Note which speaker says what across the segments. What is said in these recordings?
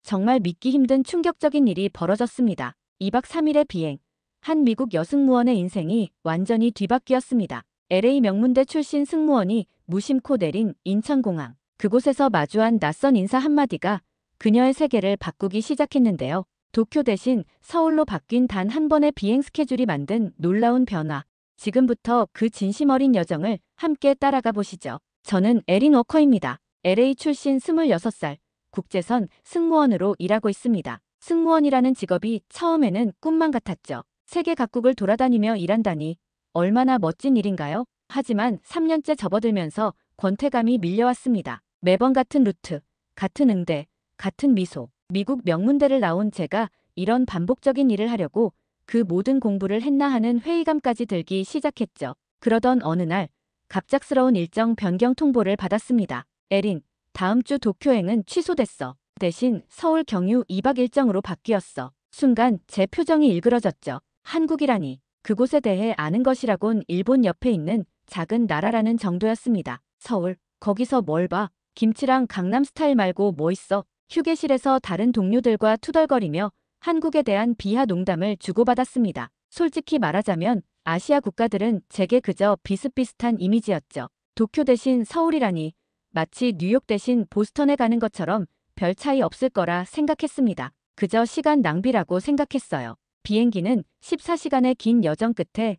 Speaker 1: 정말 믿기 힘든 충격적인 일이 벌어졌습니다. 2박 3일의 비행. 한 미국 여승무원의 인생이 완전히 뒤바뀌었습니다. LA 명문대 출신 승무원이 무심코 내린 인천공항. 그곳에서 마주한 낯선 인사 한마디가 그녀의 세계를 바꾸기 시작했는데요. 도쿄 대신 서울로 바뀐 단 한 번의 비행 스케줄이 만든 놀라운 변화. 지금부터 그 진심 어린 여정을 함께 따라가 보시죠. 저는 에린 워커입니다. LA 출신 26살, 국제선 승무원으로 일하고 있습니다. 승무원이라는 직업이 처음에는 꿈만 같았죠. 세계 각국을 돌아다니며 일한다니 얼마나 멋진 일인가요? 하지만 3년째 접어들면서 권태감이 밀려왔습니다. 매번 같은 루트, 같은 응대, 같은 미소. 미국 명문대를 나온 제가 이런 반복적인 일을 하려고 그 모든 공부를 했나 하는 회의감까지 들기 시작했죠. 그러던 어느 날 갑작스러운 일정 변경 통보를 받았습니다. 에린, 다음 주 도쿄행은 취소됐어. 대신 서울 경유 2박 일정으로 바뀌었어. 순간 제 표정이 일그러졌죠. 한국이라니. 그곳에 대해 아는 것이라곤 일본 옆에 있는 작은 나라라는 정도였습니다. 서울, 거기서 뭘 봐? 김치랑 강남 스타일 말고 뭐 있어? 휴게실에서 다른 동료들과 투덜거리며 한국에 대한 비하 농담을 주고받았습니다. 솔직히 말하자면 아시아 국가들은 제게 그저 비슷비슷한 이미지였죠. 도쿄 대신 서울이라니 마치 뉴욕 대신 보스턴에 가는 것처럼 별 차이 없을 거라 생각했습니다. 그저 시간 낭비라고 생각했어요. 비행기는 14시간의 긴 여정 끝에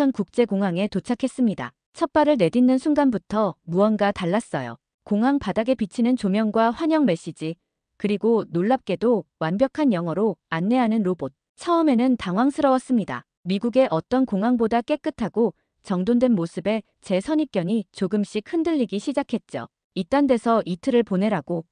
Speaker 1: 인천국제공항에 도착했습니다. 첫 발을 내딛는 순간부터 무언가 달랐어요. 공항 바닥에 비치는 조명과 환영 메시지, 그리고 놀랍게도 완벽한 영어로 안내하는 로봇. 처음에는 당황스러웠습니다. 미국의 어떤 공항보다 깨끗하고 정돈된 모습에 제 선입견이 조금씩 흔들리기 시작했죠. 이딴 데서 이틀을 보내라고.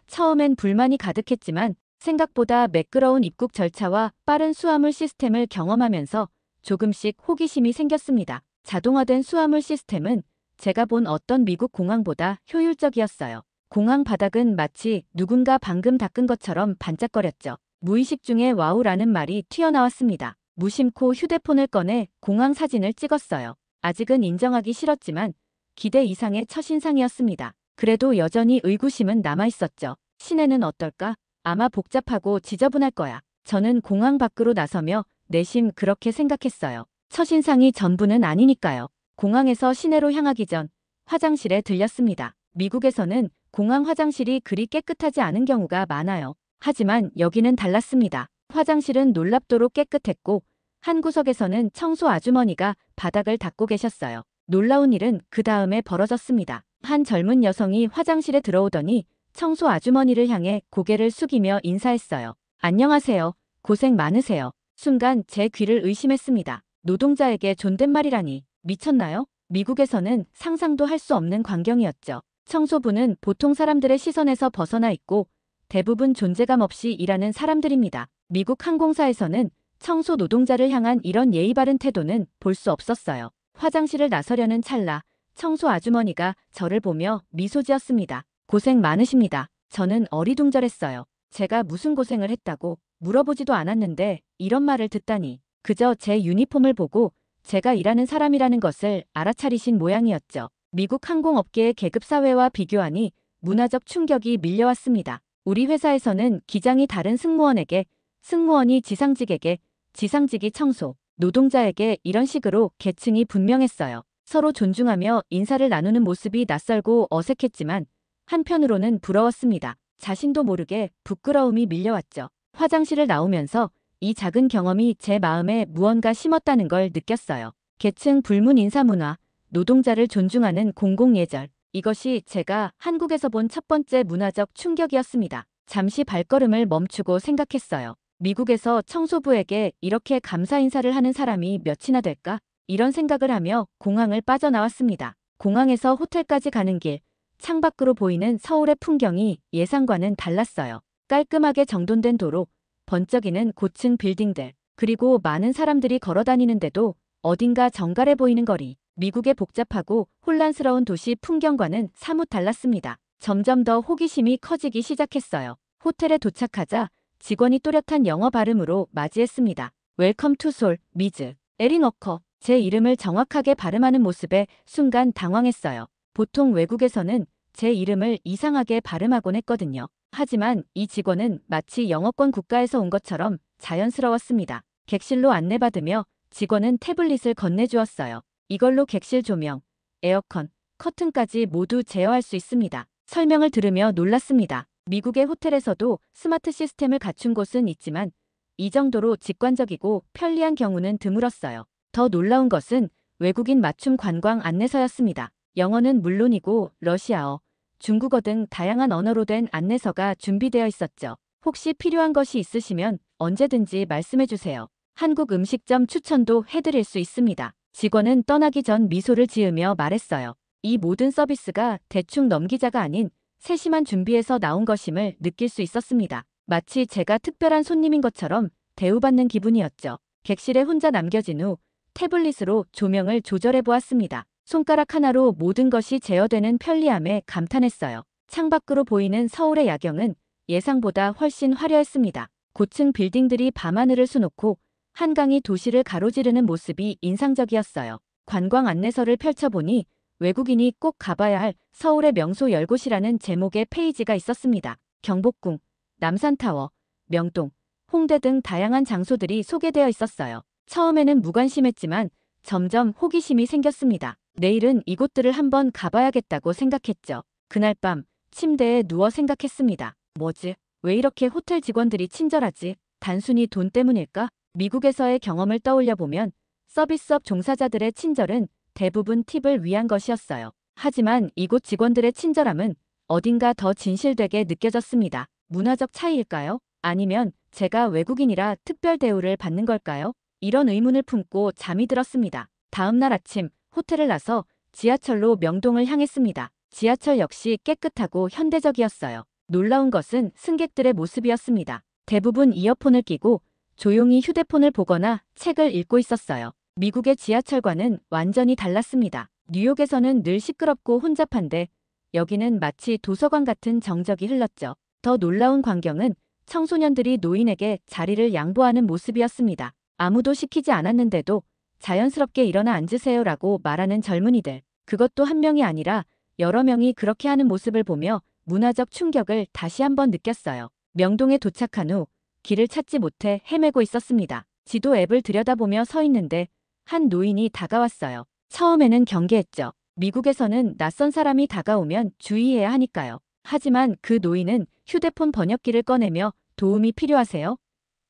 Speaker 1: 처음엔 불만이 가득했지만 생각보다 매끄러운 입국 절차와 빠른 수화물 시스템을 경험하면서 조금씩 호기심이 생겼습니다. 자동화된 수화물 시스템은 제가 본 어떤 미국 공항보다 효율적이었어요. 공항 바닥은 마치 누군가 방금 닦은 것처럼 반짝거렸죠. 무의식 중에 와우라는 말이 튀어나왔습니다. 무심코 휴대폰을 꺼내 공항 사진을 찍었어요. 아직은 인정하기 싫었지만 기대 이상의 첫인상이었습니다. 그래도 여전히 의구심은 남아있었죠. 시내는 어떨까? 아마 복잡하고 지저분할 거야. 저는 공항 밖으로 나서며 내심 그렇게 생각했어요. 첫인상이 전부는 아니니까요. 공항에서 시내로 향하기 전 화장실에 들렸습니다. 미국에서는 공항 화장실이 그리 깨끗하지 않은 경우가 많아요. 하지만 여기는 달랐습니다. 화장실은 놀랍도록 깨끗했고 한 구석에서는 청소 아주머니가 바닥을 닦고 계셨어요. 놀라운 일은 그 다음에 벌어졌습니다. 한 젊은 여성이 화장실에 들어오더니 청소 아주머니를 향해 고개를 숙이며 인사했어요. 안녕하세요. 고생 많으세요. 순간 제 귀를 의심했습니다. 노동자에게 존댓말이라니 미쳤나요? 미국에서는 상상도 할 수 없는 광경이었죠. 청소부는 보통 사람들의 시선에서 벗어나 있고 대부분 존재감 없이 일하는 사람들입니다. 미국 항공사에서는 청소 노동자를 향한 이런 예의 바른 태도는 볼 수 없었어요. 화장실을 나서려는 찰나 청소 아주머니가 저를 보며 미소 지었습니다. 고생 많으십니다. 저는 어리둥절했어요. 제가 무슨 고생을 했다고 물어보지도 않았는데 이런 말을 듣다니. 그저 제 유니폼을 보고 제가 일하는 사람이라는 것을 알아차리신 모양이었죠. 미국 항공업계의 계급사회와 비교하니 문화적 충격이 밀려왔습니다. 우리 회사에서는 기장이 다른 승무원에게, 승무원이 지상직에게, 지상직이 청소, 노동자에게 이런 식으로 계층이 분명했어요. 서로 존중하며 인사를 나누는 모습이 낯설고 어색했지만 한편으로는 부러웠습니다. 자신도 모르게 부끄러움이 밀려왔죠. 화장실을 나오면서 이 작은 경험이 제 마음에 무언가 심었다는 걸 느꼈어요. 계층 불문 인사 문화, 노동자를 존중하는 공공예절. 이것이 제가 한국에서 본 첫 번째 문화적 충격이었습니다. 잠시 발걸음을 멈추고 생각했어요. 미국에서 청소부에게 이렇게 감사 인사를 하는 사람이 몇이나 될까? 이런 생각을 하며 공항을 빠져나왔습니다. 공항에서 호텔까지 가는 길, 창밖으로 보이는 서울의 풍경이 예상과는 달랐어요. 깔끔하게 정돈된 도로, 번쩍이는 고층 빌딩들, 그리고 많은 사람들이 걸어다니는데도 어딘가 정갈해 보이는 거리. 미국의 복잡하고 혼란스러운 도시 풍경과는 사뭇 달랐습니다. 점점 더 호기심이 커지기 시작했어요. 호텔에 도착하자 직원이 또렷한 영어 발음으로 맞이했습니다. 웰컴 투 솔, 미즈. 에린 워커. 제 이름을 정확하게 발음하는 모습에 순간 당황했어요. 보통 외국에서는 제 이름을 이상하게 발음하곤 했거든요. 하지만 이 직원은 마치 영어권 국가에서 온 것처럼 자연스러웠습니다. 객실로 안내받으며 직원은 태블릿을 건네주었어요. 이걸로 객실 조명, 에어컨, 커튼까지 모두 제어할 수 있습니다. 설명을 들으며 놀랐습니다. 미국의 호텔에서도 스마트 시스템을 갖춘 곳은 있지만 이 정도로 직관적이고 편리한 경우는 드물었어요. 더 놀라운 것은 외국인 맞춤 관광 안내서였습니다. 영어는 물론이고 러시아어, 중국어 등 다양한 언어로 된 안내서가 준비되어 있었죠. 혹시 필요한 것이 있으시면 언제든지 말씀해 주세요. 한국 음식점 추천도 해드릴 수 있습니다. 직원은 떠나기 전 미소를 지으며 말했어요. 이 모든 서비스가 대충 넘기자가 아닌 세심한 준비에서 나온 것임을 느낄 수 있었습니다. 마치 제가 특별한 손님인 것처럼 대우받는 기분이었죠. 객실에 혼자 남겨진 후 태블릿으로 조명을 조절해 보았습니다. 손가락 하나로 모든 것이 제어되는 편리함에 감탄했어요. 창밖으로 보이는 서울의 야경은 예상보다 훨씬 화려했습니다. 고층 빌딩들이 밤하늘을 수놓고 한강이 도시를 가로지르는 모습이 인상적이었어요. 관광 안내서를 펼쳐보니 외국인이 꼭 가봐야 할 서울의 명소 10곳이라는 제목의 페이지가 있었습니다. 경복궁, 남산타워, 명동, 홍대 등 다양한 장소들이 소개되어 있었어요. 처음에는 무관심했지만 점점 호기심이 생겼습니다. 내일은 이곳들을 한번 가봐야겠다고 생각했죠. 그날 밤 침대에 누워 생각했습니다. 뭐지? 왜 이렇게 호텔 직원들이 친절하지? 단순히 돈 때문일까? 미국에서의 경험을 떠올려 보면 서비스업 종사자들의 친절은 대부분 팁을 위한 것이었어요. 하지만 이곳 직원들의 친절함은 어딘가 더 진실되게 느껴졌습니다. 문화적 차이일까요? 아니면 제가 외국인이라 특별 대우를 받는 걸까요? 이런 의문을 품고 잠이 들었습니다. 다음 날 아침 호텔을 나서 지하철로 명동을 향했습니다. 지하철 역시 깨끗하고 현대적이었어요. 놀라운 것은 승객들의 모습이었습니다. 대부분 이어폰을 끼고 조용히 휴대폰을 보거나 책을 읽고 있었어요. 미국의 지하철과는 완전히 달랐습니다. 뉴욕에서는 늘 시끄럽고 혼잡한데 여기는 마치 도서관 같은 정적이 흘렀죠. 더 놀라운 광경은 청소년들이 노인에게 자리를 양보하는 모습이었습니다. 아무도 시키지 않았는데도 자연스럽게 일어나 앉으세요라고 말하는 젊은이들. 그것도 한 명이 아니라 여러 명이 그렇게 하는 모습을 보며 문화적 충격을 다시 한번 느꼈어요. 명동에 도착한 후 길을 찾지 못해 헤매고 있었습니다. 지도 앱을 들여다보며 서 있는데 한 노인이 다가왔어요. 처음에는 경계했죠. 미국에서는 낯선 사람이 다가오면 주의해야 하니까요. 하지만 그 노인은 휴대폰 번역기를 꺼내며 도움이 필요하세요?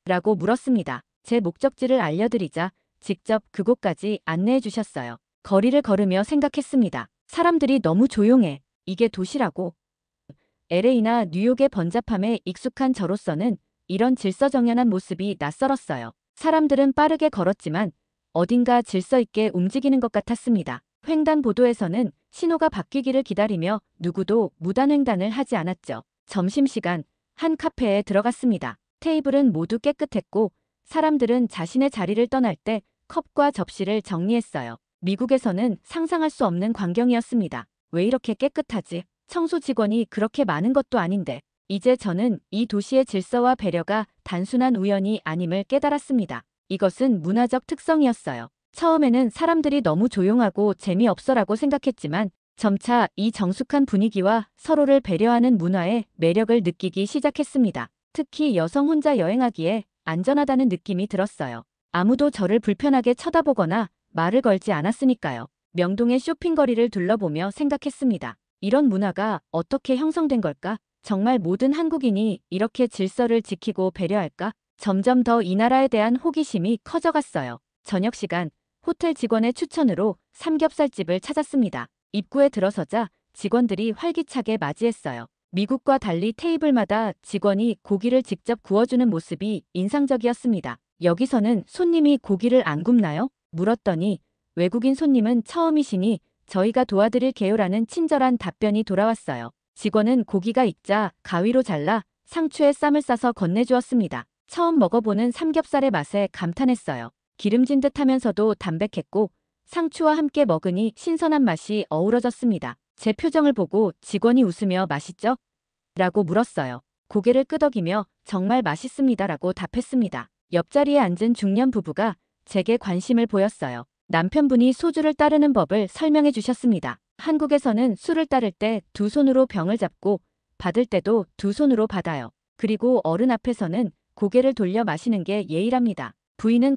Speaker 1: 라고 물었습니다. 제 목적지를 알려드리자 직접 그곳까지 안내해 주셨어요. 거리를 걸으며 생각했습니다. 사람들이 너무 조용해. 이게 도시라고. LA나 뉴욕의 번잡함에 익숙한 저로서는 이런 질서정연한 모습이 낯설었어요. 사람들은 빠르게 걸었지만 어딘가 질서 있게 움직이는 것 같았습니다. 횡단보도에서는 신호가 바뀌기를 기다리며 누구도 무단횡단을 하지 않았죠. 점심시간 한 카페에 들어갔습니다. 테이블은 모두 깨끗했고 사람들은 자신의 자리를 떠날 때 컵과 접시를 정리했어요. 미국에서는 상상할 수 없는 광경이었습니다. 왜 이렇게 깨끗하지? 청소 직원이 그렇게 많은 것도 아닌데. 이제 저는 이 도시의 질서와 배려가 단순한 우연이 아님을 깨달았습니다. 이것은 문화적 특성이었어요. 처음에는 사람들이 너무 조용하고 재미없어라고 생각했지만 점차 이 정숙한 분위기와 서로를 배려하는 문화의 매력을 느끼기 시작했습니다. 특히 여성 혼자 여행하기에 안전하다는 느낌이 들었어요. 아무도 저를 불편하게 쳐다보거나 말을 걸지 않았으니까요. 명동의 쇼핑거리를 둘러보며 생각했습니다. 이런 문화가 어떻게 형성된 걸까? 정말 모든 한국인이 이렇게 질서를 지키고 배려할까? 점점 더 이 나라에 대한 호기심이 커져갔어요. 저녁 시간, 호텔 직원의 추천으로 삼겹살집을 찾았습니다. 입구에 들어서자 직원들이 활기차게 맞이했어요. 미국과 달리 테이블마다 직원이 고기를 직접 구워주는 모습이 인상적이었습니다. 여기서는 손님이 고기를 안 굽나요? 물었더니 외국인 손님은 처음이시니 저희가 도와드릴게요라는 친절한 답변이 돌아왔어요. 직원은 고기가 익자 가위로 잘라 상추에 쌈을 싸서 건네주었습니다. 처음 먹어보는 삼겹살의 맛에 감탄했어요. 기름진 듯하면서도 담백했고 상추와 함께 먹으니 신선한 맛이 어우러졌습니다. 제 표정을 보고 직원이 웃으며 맛있죠? 라고 물었어요. 고개를 끄덕이며 정말 맛있습니다라고 답했습니다. 옆자리에 앉은 중년 부부가 제게 관심을 보였어요. 남편분이 소주를 따르는 법을 설명해 주셨습니다. 한국에서는 술을 따를 때 두 손으로 병을 잡고 받을 때도 두 손으로 받아요. 그리고 어른 앞에서는 고개를 돌려 마시는 게 예의랍니다. 부인은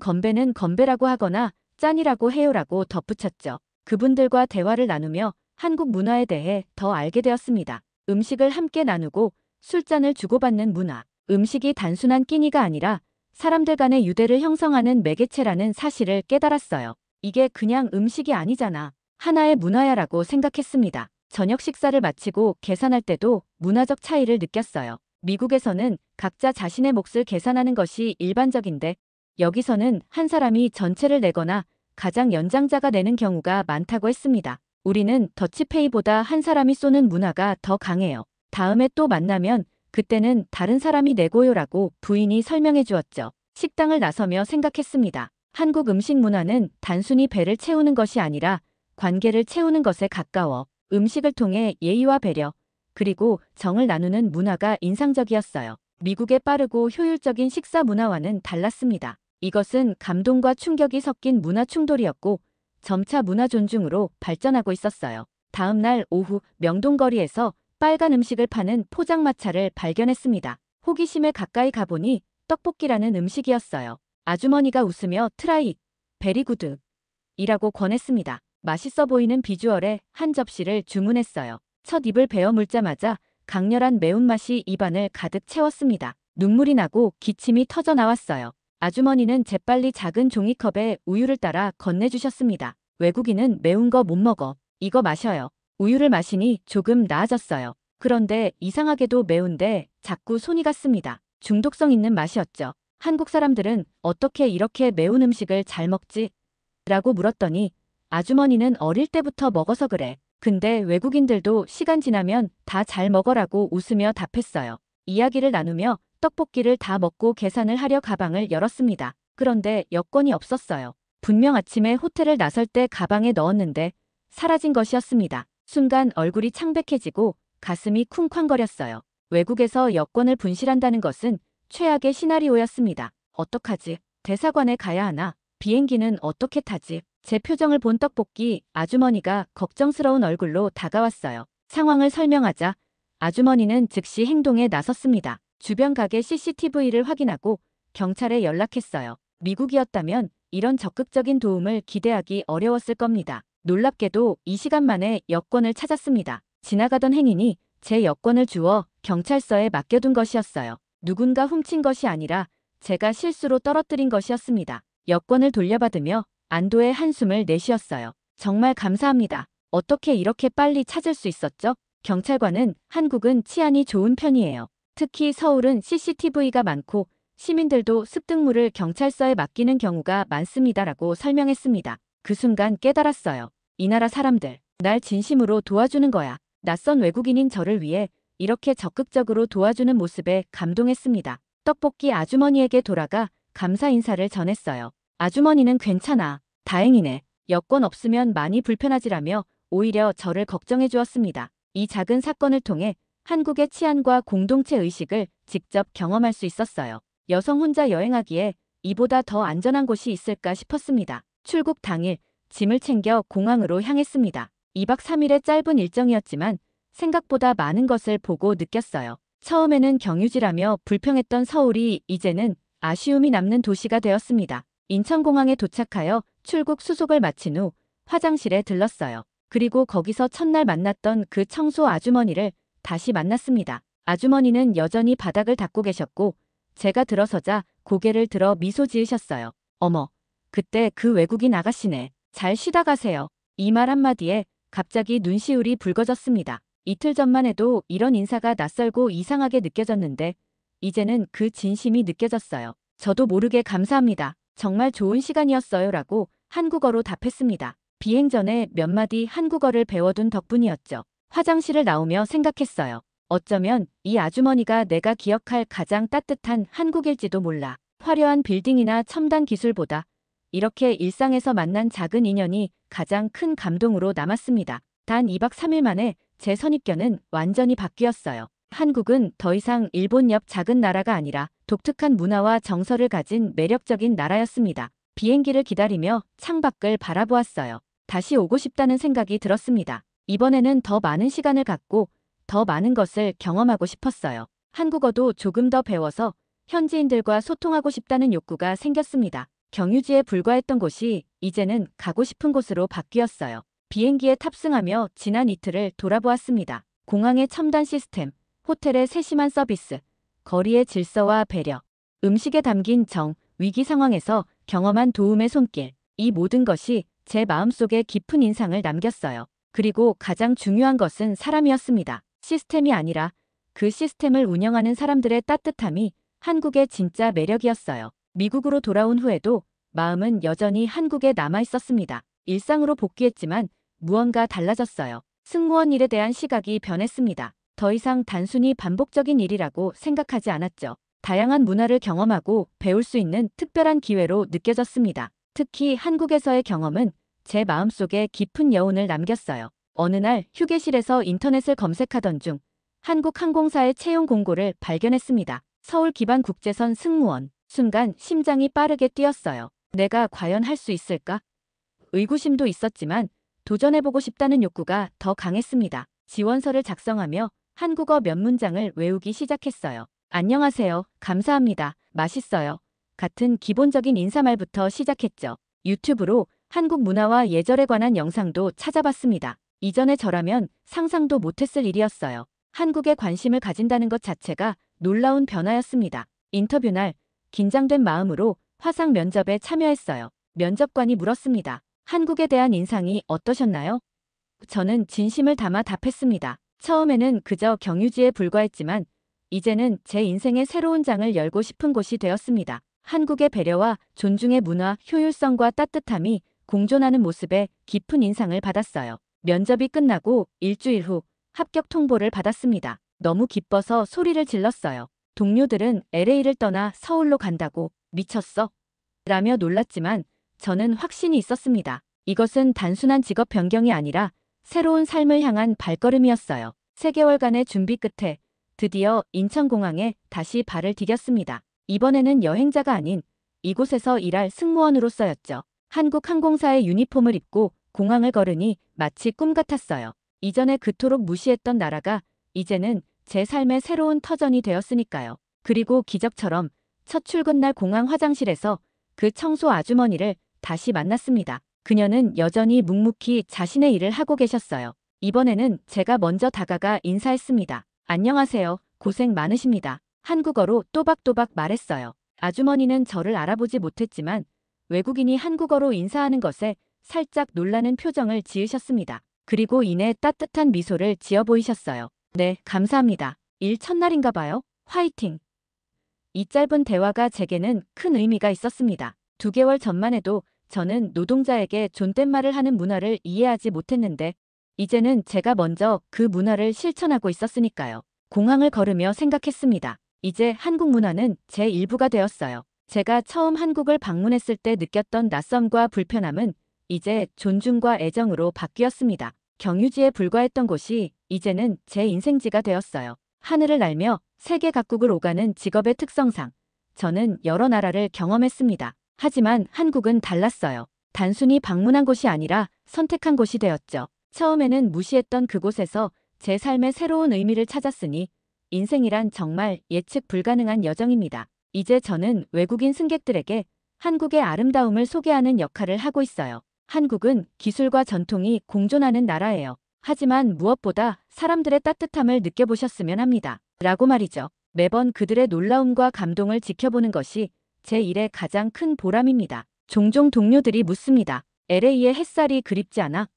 Speaker 1: 건배라고 하거나 짠이라고 해요라고 덧붙였죠. 그분들과 대화를 나누며 한국 문화에 대해 더 알게 되었습니다. 음식을 함께 나누고 술잔을 주고받는 문화. 음식이 단순한 끼니가 아니라 사람들 간의 유대를 형성하는 매개체라는 사실을 깨달았어요. 이게 그냥 음식이 아니잖아. 하나의 문화야라고 생각했습니다. 저녁 식사를 마치고 계산할 때도 문화적 차이를 느꼈어요. 미국에서는 각자 자신의 몫을 계산하는 것이 일반적인데 여기서는 한 사람이 전체를 내거나 가장 연장자가 내는 경우가 많다고 했습니다. 우리는 더치페이보다 한 사람이 쏘는 문화가 더 강해요. 다음에 또 만나면 그때는 다른 사람이 내고요라고 부인이 설명해 주었죠. 식당을 나서며 생각했습니다. 한국 음식 문화는 단순히 배를 채우는 것이 아니라 관계를 채우는 것에 가까워 음식을 통해 예의와 배려, 그리고 정을 나누는 문화가 인상적이었어요. 미국의 빠르고 효율적인 식사 문화와는 달랐습니다. 이것은 감동과 충격이 섞인 문화 충돌이었고 점차 문화 존중으로 발전하고 있었어요. 다음 날 오후 명동거리에서 빨간 음식을 파는 포장마차를 발견했습니다. 호기심에 가까이 가보니 떡볶이라는 음식이었어요. 아주머니가 웃으며 트라이, 베리구드 이라고 권했습니다. 맛있어 보이는 비주얼에 한 접시를 주문했어요. 첫 입을 베어 물자마자 강렬한 매운맛이 입안을 가득 채웠습니다. 눈물이 나고 기침이 터져 나왔어요. 아주머니는 재빨리 작은 종이컵에 우유를 따라 건네주셨습니다. 외국인은 매운 거 못 먹어. 이거 마셔요. 우유를 마시니 조금 나아졌어요. 그런데 이상하게도 매운데 자꾸 손이 갔습니다. 중독성 있는 맛이었죠. 한국 사람들은 어떻게 이렇게 매운 음식을 잘 먹지? 라고 물었더니 아주머니는 어릴 때부터 먹어서 그래. 근데 외국인들도 시간 지나면 다 잘 먹어라고 웃으며 답했어요. 이야기를 나누며 떡볶이를 다 먹고 계산을 하려 가방을 열었습니다. 그런데 여권이 없었어요. 분명 아침에 호텔을 나설 때 가방에 넣었는데 사라진 것이었습니다. 순간 얼굴이 창백해지고 가슴이 쿵쾅거렸어요. 외국에서 여권을 분실한다는 것은 최악의 시나리오였습니다. 어떡하지? 대사관에 가야 하나? 비행기는 어떻게 타지? 제 표정을 본 떡볶이 아주머니가 걱정스러운 얼굴로 다가왔어요. 상황을 설명하자 아주머니는 즉시 행동에 나섰습니다. 주변 가게 CCTV를 확인하고 경찰에 연락했어요. 미국이었다면 이런 적극적인 도움을 기대하기 어려웠을 겁니다. 놀랍게도 이 시간 만에 여권을 찾았습니다. 지나가던 행인이 제 여권을 주워 경찰서에 맡겨둔 것이었어요. 누군가 훔친 것이 아니라 제가 실수로 떨어뜨린 것이었습니다. 여권을 돌려받으며 안도의 한숨을 내쉬었어요. 정말 감사합니다. 어떻게 이렇게 빨리 찾을 수 있었죠? 경찰관은 한국은 치안이 좋은 편이에요. 특히 서울은 CCTV가 많고 시민들도 습득물을 경찰서에 맡기는 경우가 많습니다라고 설명했습니다. 그 순간 깨달았어요. 이 나라 사람들, 날 진심으로 도와주는 거야. 낯선 외국인인 저를 위해 이렇게 적극적으로 도와주는 모습에 감동했습니다. 떡볶이 아주머니에게 돌아가 감사 인사를 전했어요. 아주머니는 괜찮아. 다행이네. 여권 없으면 많이 불편하지라며 오히려 저를 걱정해 주었습니다. 이 작은 사건을 통해 한국의 치안과 공동체 의식을 직접 경험할 수 있었어요. 여성 혼자 여행하기에 이보다 더 안전한 곳이 있을까 싶었습니다. 출국 당일 짐을 챙겨 공항으로 향했습니다. 2박 3일의 짧은 일정이었지만 생각보다 많은 것을 보고 느꼈어요. 처음에는 경유지라며 불평했던 서울이 이제는 아쉬움이 남는 도시가 되었습니다. 인천공항에 도착하여 출국 수속을 마친 후 화장실에 들렀어요. 그리고 거기서 첫날 만났던 그 청소 아주머니를 다시 만났습니다. 아주머니는 여전히 바닥을 닦고 계셨고 제가 들어서자 고개를 들어 미소 지으셨어요. 어머, 그때 그 외국인 아가씨네. 잘 쉬다 가세요. 이 말 한마디에 갑자기 눈시울이 붉어졌습니다. 이틀 전만 해도 이런 인사가 낯설고 이상하게 느껴졌는데 이제는 그 진심이 느껴졌어요. 저도 모르게 감사합니다. 정말 좋은 시간이었어요 라고 한국어로 답했습니다. 비행 전에 몇 마디 한국어를 배워둔 덕분이었죠. 화장실을 나오며 생각했어요. 어쩌면 이 아주머니가 내가 기억할 가장 따뜻한 한국일지도 몰라. 화려한 빌딩이나 첨단 기술보다 이렇게 일상에서 만난 작은 인연이 가장 큰 감동으로 남았습니다. 단 2박 3일 만에 제 선입견은 완전히 바뀌었어요. 한국은 더 이상 일본 옆 작은 나라가 아니라 독특한 문화와 정서를 가진 매력적인 나라였습니다. 비행기를 기다리며 창밖을 바라보았어요. 다시 오고 싶다는 생각이 들었습니다. 이번에는 더 많은 시간을 갖고 더 많은 것을 경험하고 싶었어요. 한국어도 조금 더 배워서 현지인들과 소통하고 싶다는 욕구가 생겼습니다. 경유지에 불과했던 곳이 이제는 가고 싶은 곳으로 바뀌었어요. 비행기에 탑승하며 지난 이틀을 돌아보았습니다. 공항의 첨단 시스템, 호텔의 세심한 서비스, 거리의 질서와 배려, 음식에 담긴 정, 위기 상황에서 경험한 도움의 손길, 이 모든 것이 제 마음속에 깊은 인상을 남겼어요. 그리고 가장 중요한 것은 사람이었습니다. 시스템이 아니라 그 시스템을 운영하는 사람들의 따뜻함이 한국의 진짜 매력이었어요. 미국으로 돌아온 후에도 마음은 여전히 한국에 남아 있었습니다. 일상으로 복귀했지만 무언가 달라졌어요. 승무원 일에 대한 시각이 변했습니다. 더 이상 단순히 반복적인 일이라고 생각하지 않았죠. 다양한 문화를 경험하고 배울 수 있는 특별한 기회로 느껴졌습니다. 특히 한국에서의 경험은 제 마음속에 깊은 여운을 남겼어요. 어느 날 휴게실에서 인터넷을 검색하던 중 한국 항공사의 채용 공고를 발견했습니다. 서울 기반 국제선 승무원. 순간 심장이 빠르게 뛰었어요. 내가 과연 할 수 있을까? 의구심도 있었지만 도전해보고 싶다는 욕구가 더 강했습니다. 지원서를 작성하며 한국어 몇 문장을 외우기 시작했어요. 안녕하세요. 감사합니다. 맛있어요. 같은 기본적인 인사말부터 시작했죠. 유튜브로 한국 문화와 예절에 관한 영상도 찾아봤습니다. 이전에 저라면 상상도 못했을 일이었어요. 한국에 관심을 가진다는 것 자체가 놀라운 변화였습니다. 인터뷰 날 긴장된 마음으로 화상 면접에 참여했어요. 면접관이 물었습니다. 한국에 대한 인상이 어떠셨나요? 저는 진심을 담아 답했습니다. 처음에는 그저 경유지에 불과했지만 이제는 제 인생의 새로운 장을 열고 싶은 곳이 되었습니다. 한국의 배려와 존중의 문화, 효율성과 따뜻함이 공존하는 모습에 깊은 인상을 받았어요. 면접이 끝나고 일주일 후 합격 통보를 받았습니다. 너무 기뻐서 소리를 질렀어요. 동료들은 LA를 떠나 서울로 간다고 미쳤어? 라며 놀랐지만 저는 확신이 있었습니다. 이것은 단순한 직업 변경이 아니라 새로운 삶을 향한 발걸음이었어요. 3개월간의 준비 끝에 드디어 인천공항에 다시 발을 디뎠습니다. 이번에는 여행자가 아닌 이곳에서 일할 승무원으로서였죠. 한국 항공사의 유니폼을 입고 공항을 걸으니 마치 꿈 같았어요. 이전에 그토록 무시했던 나라가 이제는 제 삶의 새로운 터전이 되었으니까요. 그리고 기적처럼 첫 출근날 공항 화장실에서 그 청소 아주머니를 다시 만났습니다. 그녀는 여전히 묵묵히 자신의 일을 하고 계셨어요. 이번에는 제가 먼저 다가가 인사했습니다. 안녕하세요. 고생 많으십니다. 한국어로 또박또박 말했어요. 아주머니는 저를 알아보지 못했지만 외국인이 한국어로 인사하는 것에 살짝 놀라는 표정을 지으셨습니다. 그리고 이내 따뜻한 미소를 지어 보이셨어요. 네, 감사합니다. 일 첫날인가 봐요. 화이팅! 이 짧은 대화가 제게는 큰 의미가 있었습니다. 2개월 전만 해도 저는 노동자에게 존댓말을 하는 문화를 이해하지 못했는데 이제는 제가 먼저 그 문화를 실천하고 있었으니까요. 공항을 걸으며 생각했습니다. 이제 한국 문화는 제 일부가 되었어요. 제가 처음 한국을 방문했을 때 느꼈던 낯섦과 불편함은 이제 존중과 애정으로 바뀌었습니다. 경유지에 불과했던 곳이 이제는 제 인생지가 되었어요. 하늘을 날며 세계 각국을 오가는 직업의 특성상 저는 여러 나라를 경험했습니다. 하지만 한국은 달랐어요. 단순히 방문한 곳이 아니라 선택한 곳이 되었죠. 처음에는 무시했던 그곳에서 제 삶의 새로운 의미를 찾았으니 인생이란 정말 예측 불가능한 여정입니다. 이제 저는 외국인 승객들에게 한국의 아름다움을 소개하는 역할을 하고 있어요. 한국은 기술과 전통이 공존하는 나라예요. 하지만 무엇보다 사람들의 따뜻함을 느껴보셨으면 합니다. 라고 말이죠. 매번 그들의 놀라움과 감동을 지켜보는 것이 제 일의 가장 큰 보람입니다. 종종 동료들이 묻습니다. LA의 햇살이 그립지 않아?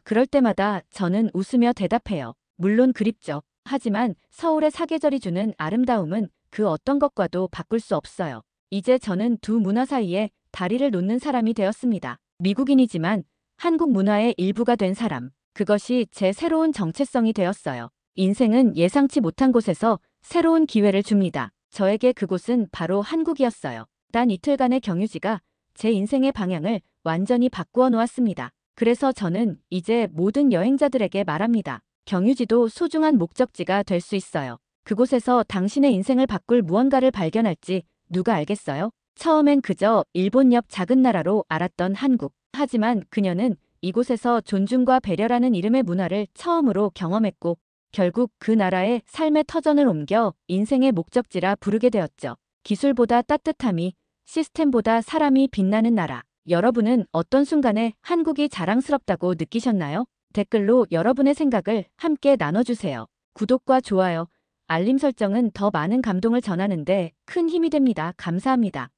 Speaker 1: 그럴 때마다 저는 웃으며 대답해요. 물론 그립죠. 하지만 서울의 사계절이 주는 아름다움은 그 어떤 것과도 바꿀 수 없어요. 이제 저는 두 문화 사이에 다리를 놓는 사람이 되었습니다. 미국인이지만 한국 문화의 일부가 된 사람. 그것이 제 새로운 정체성이 되었어요. 인생은 예상치 못한 곳에서 새로운 기회를 줍니다. 저에게 그곳은 바로 한국이었어요. 단 이틀간의 경유지가 제 인생의 방향을 완전히 바꾸어 놓았습니다. 그래서 저는 이제 모든 여행자들에게 말합니다. 경유지도 소중한 목적지가 될 수 있어요. 그곳에서 당신의 인생을 바꿀 무언가를 발견할지 누가 알겠어요? 처음엔 그저 일본 옆 작은 나라로 알았던 한국. 하지만 그녀는 이곳에서 존중과 배려라는 이름의 문화를 처음으로 경험했고 결국 그 나라의 삶의 터전을 옮겨 인생의 목적지라 부르게 되었죠. 기술보다 따뜻함이, 시스템보다 사람이 빛나는 나라. 여러분은 어떤 순간에 한국이 자랑스럽다고 느끼셨나요? 댓글로 여러분의 생각을 함께 나눠주세요. 구독과 좋아요, 알림 설정은 더 많은 감동을 전하는데 큰 힘이 됩니다. 감사합니다.